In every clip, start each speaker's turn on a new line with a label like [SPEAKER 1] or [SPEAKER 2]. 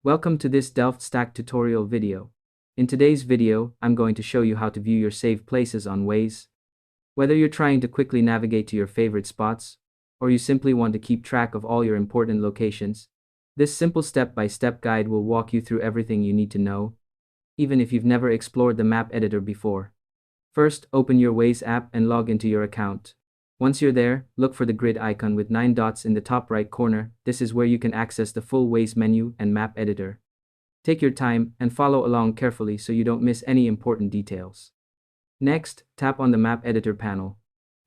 [SPEAKER 1] Welcome to this Delft Stack tutorial video. In today's video, I'm going to show you how to view your saved places on Waze. Whether you're trying to quickly navigate to your favorite spots, or you simply want to keep track of all your important locations, this simple step-by-step guide will walk you through everything you need to know, even if you've never explored the map editor before. First, open your Waze app and log into your account. Once you're there, look for the grid icon with 9 dots in the top right corner. This is where you can access the full Waze menu and map editor. Take your time and follow along carefully so you don't miss any important details. Next, tap on the map editor panel.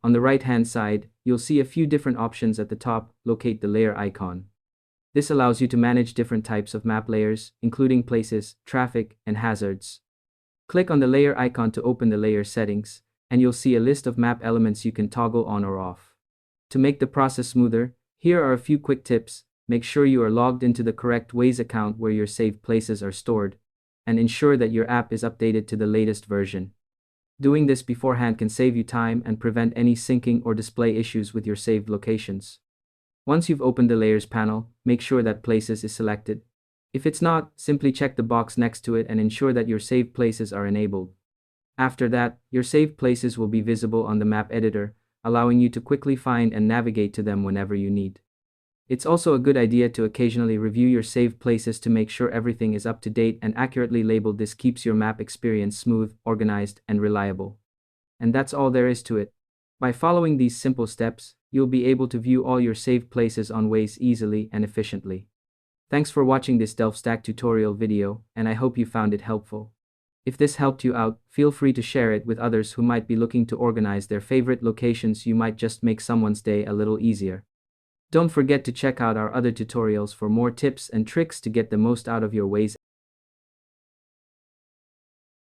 [SPEAKER 1] On the right-hand side, you'll see a few different options at the top. Locate the layer icon. This allows you to manage different types of map layers, including places, traffic, and hazards. Click on the layer icon to open the layer settings, and you'll see a list of map elements you can toggle on or off. To make the process smoother, here are a few quick tips. Make sure you are logged into the correct Waze account where your saved places are stored, and ensure that your app is updated to the latest version. Doing this beforehand can save you time and prevent any syncing or display issues with your saved locations. Once you've opened the Layers panel, make sure that Places is selected. If it's not, simply check the box next to it and ensure that your saved places are enabled. After that, your saved places will be visible on the map editor, allowing you to quickly find and navigate to them whenever you need. It's also a good idea to occasionally review your saved places to make sure everything is up to date and accurately labeled. This keeps your map experience smooth, organized, and reliable. And that's all there is to it. By following these simple steps, you'll be able to view all your saved places on Waze easily and efficiently. Thanks for watching this Delft Stack tutorial video, and I hope you found it helpful. If this helped you out, feel free to share it with others who might be looking to organize their favorite locations. You might just make someone's day a little easier. Don't forget to check out our other tutorials for more tips and tricks to get the most out of your Waze